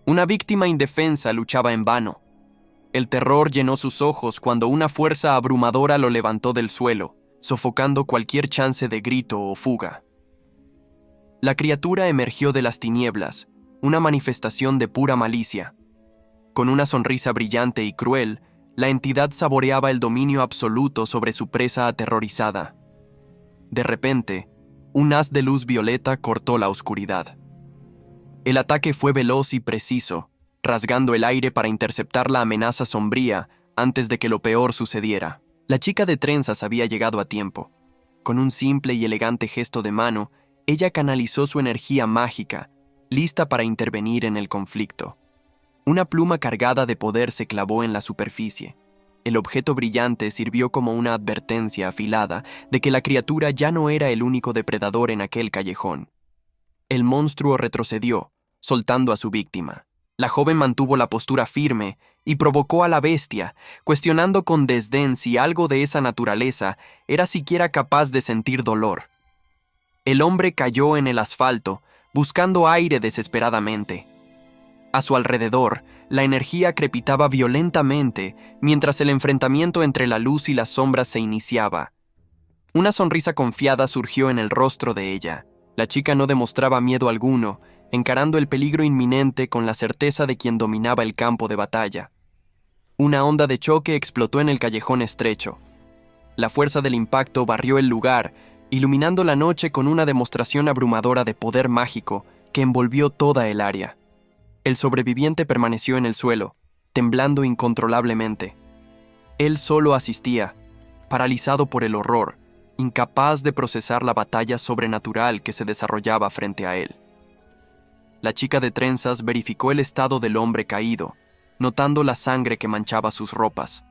Una víctima indefensa luchaba en vano. El terror llenó sus ojos cuando una fuerza abrumadora lo levantó del suelo, sofocando cualquier chance de grito o fuga. La criatura emergió de las tinieblas, una manifestación de pura malicia. Con una sonrisa brillante y cruel, la entidad saboreaba el dominio absoluto sobre su presa aterrorizada. De repente, un haz de luz violeta cortó la oscuridad. El ataque fue veloz y preciso, rasgando el aire para interceptar la amenaza sombría antes de que lo peor sucediera. La chica de trenzas había llegado a tiempo. Con un simple y elegante gesto de mano, ella canalizó su energía mágica, lista para intervenir en el conflicto. Una pluma cargada de poder se clavó en la superficie. El objeto brillante sirvió como una advertencia afilada de que la criatura ya no era el único depredador en aquel callejón. El monstruo retrocedió, soltando a su víctima. La joven mantuvo la postura firme y provocó a la bestia, cuestionando con desdén si algo de esa naturaleza era siquiera capaz de sentir dolor. El hombre cayó en el asfalto, buscando aire desesperadamente. A su alrededor, la energía crepitaba violentamente mientras el enfrentamiento entre la luz y las sombras se iniciaba. Una sonrisa confiada surgió en el rostro de ella. La chica no demostraba miedo alguno, encarando el peligro inminente con la certeza de quien dominaba el campo de batalla. Una onda de choque explotó en el callejón estrecho. La fuerza del impacto barrió el lugar, iluminando la noche con una demostración abrumadora de poder mágico que envolvió toda el área. El sobreviviente permaneció en el suelo, temblando incontrolablemente. Él solo asistía, paralizado por el horror, incapaz de procesar la batalla sobrenatural que se desarrollaba frente a él. La chica de trenzas verificó el estado del hombre caído, notando la sangre que manchaba sus ropas.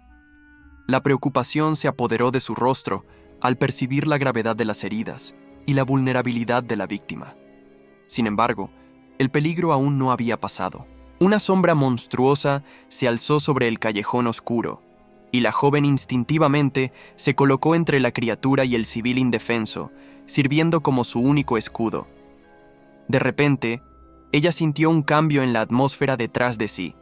La preocupación se apoderó de su rostro al percibir la gravedad de las heridas y la vulnerabilidad de la víctima. Sin embargo, el peligro aún no había pasado. Una sombra monstruosa se alzó sobre el callejón oscuro, y la joven instintivamente se colocó entre la criatura y el civil indefenso, sirviendo como su único escudo. De repente, ella sintió un cambio en la atmósfera detrás de sí.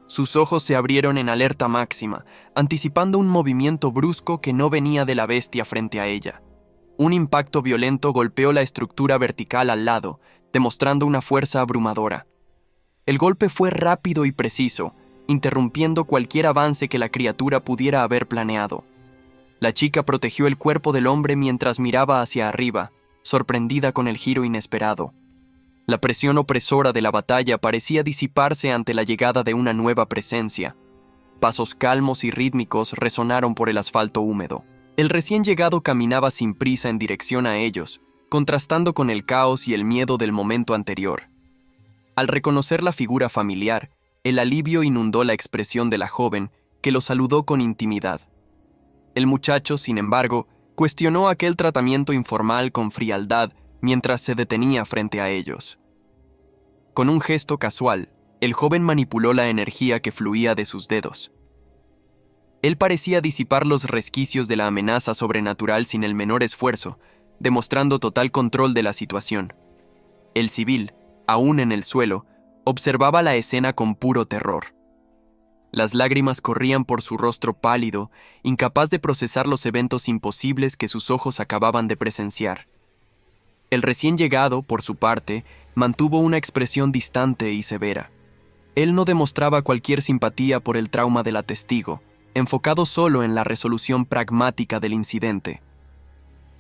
Sus ojos se abrieron en alerta máxima, anticipando un movimiento brusco que no venía de la bestia frente a ella. Un impacto violento golpeó la estructura vertical al lado, demostrando una fuerza abrumadora. El golpe fue rápido y preciso, interrumpiendo cualquier avance que la criatura pudiera haber planeado. La chica protegió el cuerpo del hombre mientras miraba hacia arriba, sorprendida con el giro inesperado. La presión opresora de la batalla parecía disiparse ante la llegada de una nueva presencia. Pasos calmos y rítmicos resonaron por el asfalto húmedo. El recién llegado caminaba sin prisa en dirección a ellos, contrastando con el caos y el miedo del momento anterior. Al reconocer la figura familiar, el alivio inundó la expresión de la joven, que lo saludó con intimidad. El muchacho, sin embargo, cuestionó aquel tratamiento informal con frialdad mientras se detenía frente a ellos. Con un gesto casual, el joven manipuló la energía que fluía de sus dedos. Él parecía disipar los resquicios de la amenaza sobrenatural sin el menor esfuerzo, demostrando total control de la situación. El civil, aún en el suelo, observaba la escena con puro terror. Las lágrimas corrían por su rostro pálido, incapaz de procesar los eventos imposibles que sus ojos acababan de presenciar. El recién llegado, por su parte, mantuvo una expresión distante y severa. Él no demostraba cualquier simpatía por el trauma de la testigo, enfocado solo en la resolución pragmática del incidente.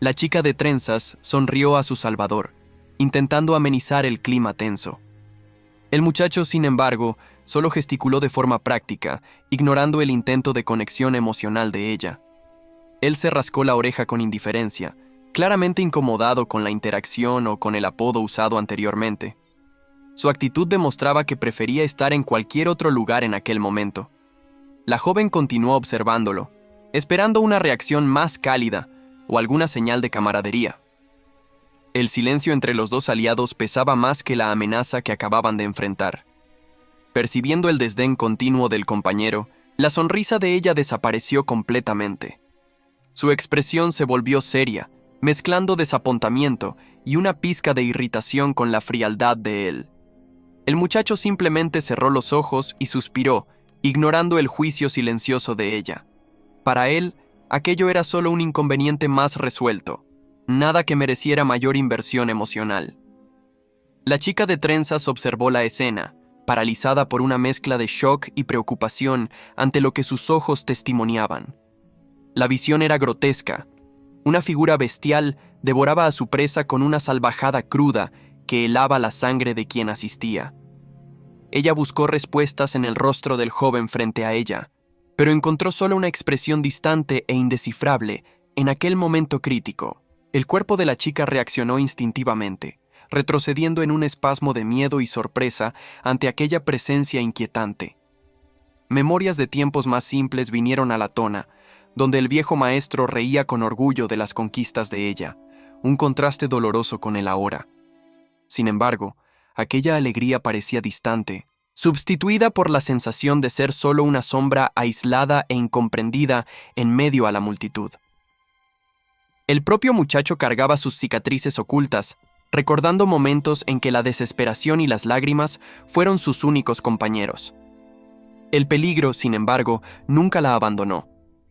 La chica de trenzas sonrió a su salvador, intentando amenizar el clima tenso. El muchacho, sin embargo, solo gesticuló de forma práctica, ignorando el intento de conexión emocional de ella. Él se rascó la oreja con indiferencia, claramente incomodado con la interacción o con el apodo usado anteriormente. Su actitud demostraba que prefería estar en cualquier otro lugar en aquel momento. La joven continuó observándolo, esperando una reacción más cálida o alguna señal de camaradería. El silencio entre los dos aliados pesaba más que la amenaza que acababan de enfrentar. Percibiendo el desdén continuo del compañero, la sonrisa de ella desapareció completamente. Su expresión se volvió seria, mezclando desapontamiento y una pizca de irritación con la frialdad de él. El muchacho simplemente cerró los ojos y suspiró, ignorando el juicio silencioso de ella. Para él, aquello era solo un inconveniente más resuelto, nada que mereciera mayor inversión emocional. La chica de trenzas observó la escena, paralizada por una mezcla de shock y preocupación ante lo que sus ojos testimoniaban. La visión era grotesca. Una figura bestial devoraba a su presa con una salvajada cruda que helaba la sangre de quien asistía. Ella buscó respuestas en el rostro del joven frente a ella, pero encontró solo una expresión distante e indescifrable en aquel momento crítico. El cuerpo de la chica reaccionó instintivamente, retrocediendo en un espasmo de miedo y sorpresa ante aquella presencia inquietante. Memorias de tiempos más simples vinieron a la tona, donde el viejo maestro reía con orgullo de las conquistas de ella, un contraste doloroso con el ahora. Sin embargo, aquella alegría parecía distante, sustituida por la sensación de ser solo una sombra aislada e incomprendida en medio a la multitud. El propio muchacho cargaba sus cicatrices ocultas, recordando momentos en que la desesperación y las lágrimas fueron sus únicos compañeros. El peligro, sin embargo, nunca la abandonó.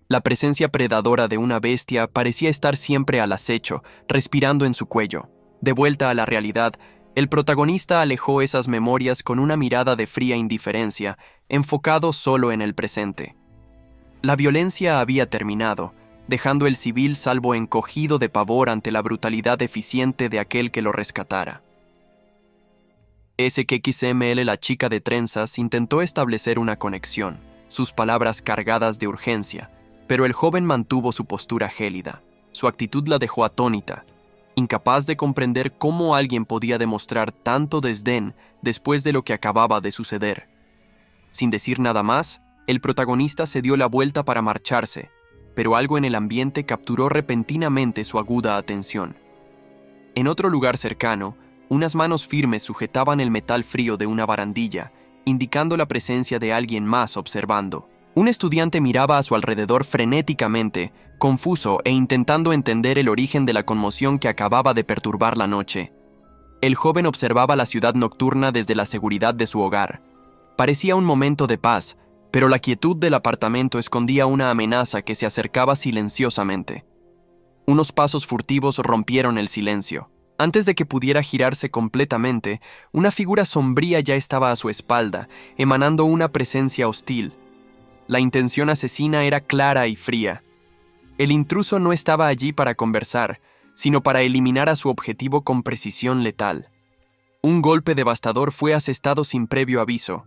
La presencia predadora de una bestia parecía estar siempre al acecho, respirando en su cuello. De vuelta a la realidad, el protagonista alejó esas memorias con una mirada de fría indiferencia, enfocado solo en el presente. La violencia había terminado, dejando el civil salvo encogido de pavor ante la brutalidad eficiente de aquel que lo rescatara. SXML, la chica de trenzas, intentó establecer una conexión, sus palabras cargadas de urgencia, pero el joven mantuvo su postura gélida. Su actitud la dejó atónita, incapaz de comprender cómo alguien podía demostrar tanto desdén después de lo que acababa de suceder. Sin decir nada más, el protagonista se dio la vuelta para marcharse, pero algo en el ambiente capturó repentinamente su aguda atención. En otro lugar cercano, unas manos firmes sujetaban el metal frío de una barandilla, indicando la presencia de alguien más observando. Un estudiante miraba a su alrededor frenéticamente, confuso e intentando entender el origen de la conmoción que acababa de perturbar la noche. El joven observaba la ciudad nocturna desde la seguridad de su hogar. Parecía un momento de paz, pero la quietud del apartamento escondía una amenaza que se acercaba silenciosamente. Unos pasos furtivos rompieron el silencio. Antes de que pudiera girarse completamente, una figura sombría ya estaba a su espalda, emanando una presencia hostil. La intención asesina era clara y fría. El intruso no estaba allí para conversar, sino para eliminar a su objetivo con precisión letal. Un golpe devastador fue asestado sin previo aviso.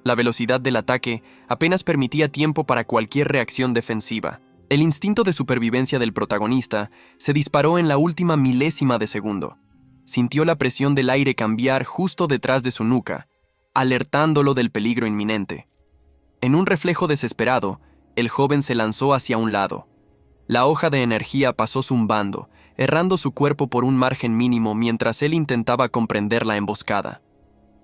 La velocidad del ataque apenas permitía tiempo para cualquier reacción defensiva. El instinto de supervivencia del protagonista se disparó en la última milésima de segundo. Sintió la presión del aire cambiar justo detrás de su nuca, alertándolo del peligro inminente. En un reflejo desesperado, el joven se lanzó hacia un lado. La hoja de energía pasó zumbando, errando su cuerpo por un margen mínimo mientras él intentaba comprender la emboscada.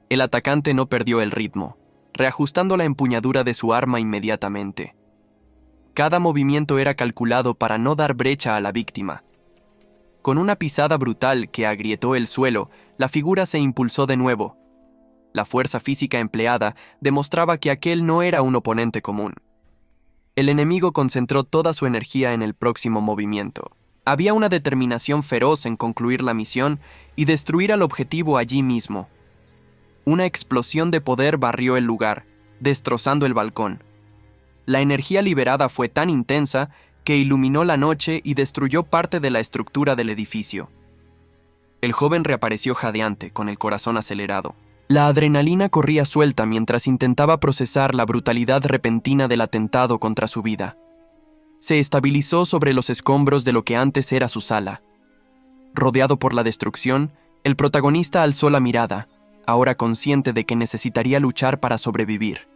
El atacante no perdió el ritmo, reajustando la empuñadura de su arma inmediatamente. Cada movimiento era calculado para no dar brecha a la víctima. Con una pisada brutal que agrietó el suelo, la figura se impulsó de nuevo. La fuerza física empleada demostraba que aquel no era un oponente común. El enemigo concentró toda su energía en el próximo movimiento. Había una determinación feroz en concluir la misión y destruir al objetivo allí mismo. Una explosión de poder barrió el lugar, destrozando el balcón. La energía liberada fue tan intensa que iluminó la noche y destruyó parte de la estructura del edificio. El joven reapareció jadeante, con el corazón acelerado. La adrenalina corría suelta mientras intentaba procesar la brutalidad repentina del atentado contra su vida. Se estabilizó sobre los escombros de lo que antes era su sala. Rodeado por la destrucción, el protagonista alzó la mirada, ahora consciente de que necesitaría luchar para sobrevivir.